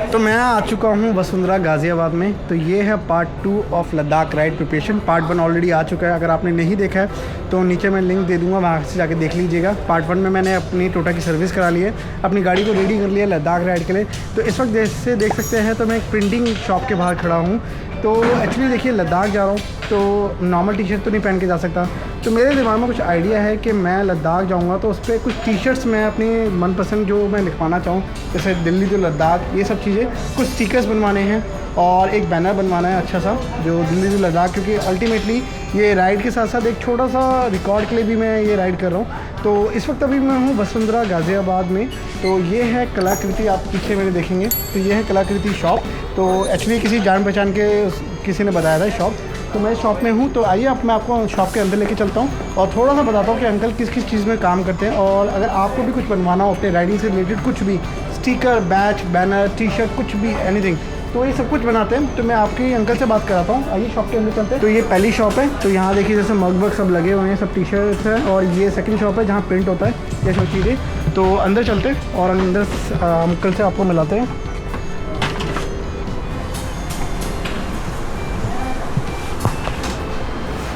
तो मैं आ चुका हूँ वसुंधरा गाज़ियाबाद में। तो ये है part 2 of Ladakh ride preparation. Part 1 already आ चुका है, अगर आपने नहीं देखा है तो नीचे मैं लिंक दे दूँगा, वहाँ से जाके देख लीजिएगा। पार्ट 1 में मैंने अपनी टोटा की सर्विस करा ली है, अपनी गाड़ी को रेडी कर लिया लद्दाख राइड के लिए। तो इस वक्त जैसे देख सकते हैं तो मैं एक प्रिंटिंग शॉप के बाहर खड़ा हूँ। तो एक्चुअली देखिए लद्दाख जा रहा हूँ तो नॉर्मल टी शर्ट तो नहीं पहन के जा सकता। तो मेरे दिमाग में कुछ आइडिया है कि मैं लद्दाख जाऊँगा तो उस पर कुछ टी शर्ट्स मैं अपनी मनपसंद जो मैं लिखवाना चाहूँ, जैसे दिल्ली टू लद्दाख, ये सब चीज़ें, कुछ स्टिकर्स बनवाने हैं और एक बैनर बनवाना है अच्छा सा जो दिल्ली टू लद्दाख, क्योंकि अल्टीमेटली ये राइड के साथ साथ एक छोटा सा रिकॉर्ड के लिए भी मैं ये राइड कर रहा हूँ। तो इस वक्त अभी मैं हूँ वसुंधरा गाज़ियाबाद में। तो ये है कलाकृति, आप पीछे मेरे देखेंगे तो ये है कलाकृति शॉप। तो एक्चुअली किसी जान पहचान के किसी ने बताया था शॉप, तो मैं शॉप में हूँ। तो आइए अब मैं आपको शॉप के अंदर लेके चलता हूँ और थोड़ा सा बताता हूँ कि अंकल किस किस चीज़ में काम करते हैं। और अगर आपको भी कुछ बनवाना हो अपने राइडिंग से रिलेटेड, कुछ भी sticker, batch, banner, T shirt, कुछ भी एनीथिंग, तो ये सब कुछ बनाते हैं। तो मैं आपके अंकल से बात कराता हूँ, आइए शॉप के अंदर चलते हैं। तो ये पहली शॉप है, तो यहाँ देखिए जैसे मग वग सब लगे हुए हैं, सब टी शर्ट्स हैं। और ये सेकंड शॉप है जहाँ प्रिंट होता है ये सब चीज़ें। तो अंदर चलते हैं और अंदर अंकल से आपको मिलाते हैं।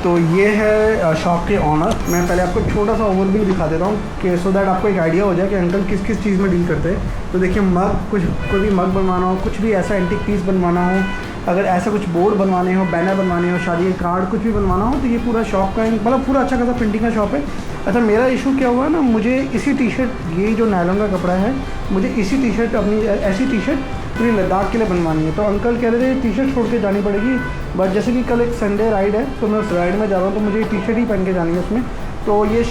तो ये है शॉप के ऑनर। मैं पहले आपको छोटा सा ओवरव्यू दिखा देता हूँ कि सो दैट आपको एक आइडिया हो जाए कि अंकल किस किस चीज़ में डील करते हैं। तो देखिए मग, कुछ कोई भी मग बनवाना हो, कुछ भी ऐसा एंटीक पीस बनवाना हो, अगर ऐसा कुछ बोर्ड बनवाने हो, बैनर बनवाने हो, शादी के कार्ड कुछ भी बनवाना हो, तो ये पूरा शॉप का मतलब पूरा अच्छा खासा प्रिंटिंग का शॉप है। अच्छा मेरा इशू क्या हुआ ना, मुझे इसी टी शर्ट, ये जो नायलॉन का कपड़ा है, मुझे इसी टी शर्ट, अपनी ऐसी टी शर्ट पूरी लद्दाख के लिए बनवानी है। तो अंकल कह रहे थे टी शर्ट छोड़ के जानी पड़ेगी, बट जैसे कि कल एक संडे राइड है तो मैं उस राइड में जा रहा हूँ, तो मुझे टी शर्ट ही पहन के जानी है उसमें। तो ये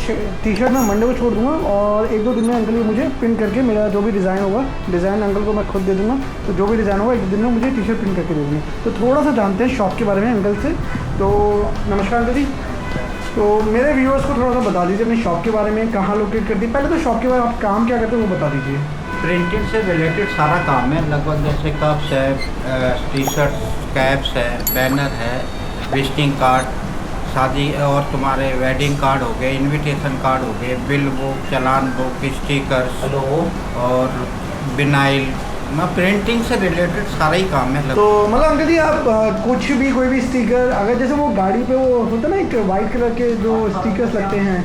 टी शर्ट मैं मंडे को छोड़ दूँगा और 1-2 दिन में अंकल ये मुझे प्रिंट करके, मेरा जो भी डिज़ाइन होगा, डिज़ाइन अंकल को मैं खुद दे दूँगा। तो जो भी डिज़ाइन होगा 1 दिन में मुझे टी शर्ट प्रिंट करके दे दूँगी। तो थोड़ा सा जानते हैं शॉप के बारे में अंकल से। तो नमस्कार अंकल जी। तो मेरे व्यूअर्स को थोड़ा सा बता दीजिए अपनी शॉप के बारे में, कहाँ लोकेट करती है। पहले तो शॉप के बारे में आप काम क्या करते हैं वो बता दीजिए। प्रिंटिंग से रिलेटेड सारा काम है लगभग, जैसे कप्स है, टी शर्ट, कैप्स है, बैनर है, विजिटिंग कार्ड, शादी और तुम्हारे वेडिंग कार्ड हो गए, इनविटेशन कार्ड हो गए, बिल बुक, चालान बुक, स्टिकर्स और बिनाइल, प्रिंटिंग से रिलेटेड सारा ही काम है। तो मतलब अंकल जी आप कुछ भी, कोई भी स्टिकर, अगर जैसे वो गाड़ी पे वो होता है ना एक वाइट कलर के जो स्टिकर्स लगते हैं,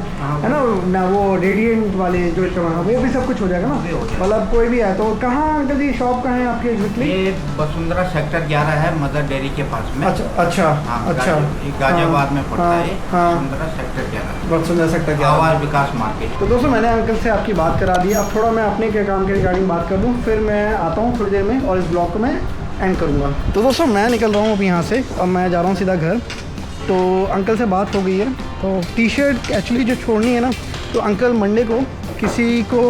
है ना वो रेडिएंट वाले जो इस्तेमाल, वो भी सब कुछ हो जाएगा ना, मतलब कोई भी है। तो कहाँ अंकल जी शॉप कहाँ है आपके एग्जैक्टली? ये वसुंधरा सेक्टर 11 है, मदर डेयरी के पास में। अच्छा अच्छा अच्छा, गाजियाबाद में पड़ता है वसुंधरा सेक्टर 11, वसुंधरा सेक्टर 11, आवास विकास मार्केट। तो दोस्तों मैंने अंकल से आपकी बात करा दी। अब थोड़ा मैं अपने के काम के रिगार्डिंग बात कर दूँ, फिर मैं आता हूँ थोड़ी देर में और इस ब्लॉग को मैं एंड करूँगा। तो दोस्तों मैं निकल रहा हूँ अभी यहाँ से, अब मैं जा रहा हूँ सीधा घर। तो अंकल से बात हो गई है, तो टी शर्ट एक्चुअली जो छोड़नी है ना, तो अंकल मंडे को किसी को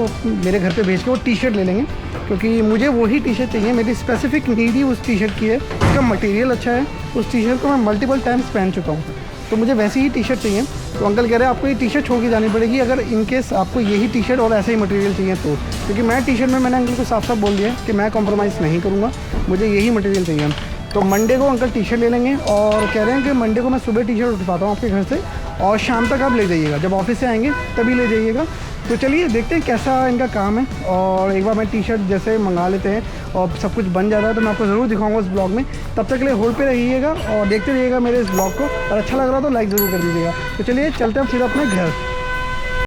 मेरे घर पे भेज के वो टी शर्ट ले लेंगे, क्योंकि मुझे वही टी शर्ट चाहिए। मेरी स्पेसिफिक नीड ही उस टी शर्ट की है, उसका मटेरियल अच्छा है, उस टी शर्ट को मैं मल्टीपल टाइम्स पहन चुका हूँ, तो मुझे वैसी ही टी शर्ट चाहिए। तो अंकल कह रहे हैं आपको ये टी शर्ट छोड़ के जानी पड़ेगी अगर इन केस आपको यही टी शर्ट और ऐसे ही मटेरियल चाहिए तो, क्योंकि मैं टी शर्ट में मैंने अंकल को साफ साफ बोल दिया कि मैं कॉम्प्रोमाइज़ नहीं करूँगा, मुझे यही मटेरियल चाहिए। तो मंडे को अंकल टी शर्ट ले लेंगे और कह रहे हैं कि मंडे को मैं सुबह टी शर्ट उठवाता हूँ आपके घर से और शाम तक आप ले जाइएगा, जब ऑफिस से आएँगे तभी ले जाइएगा। तो चलिए देखते हैं कैसा इनका काम है, और एक बार मैं टी शर्ट जैसे मंगा लेते हैं और सब कुछ बन जाता है तो मैं आपको ज़रूर दिखाऊंगा उस ब्लॉग में। तब तक के लिए होल्ड पे रहिएगा और देखते रहिएगा मेरे इस ब्लॉग को, और अच्छा लग रहा तो लाइक ज़रूर कर दीजिएगा। तो चलिए चलते हैं सीधा अपने घर।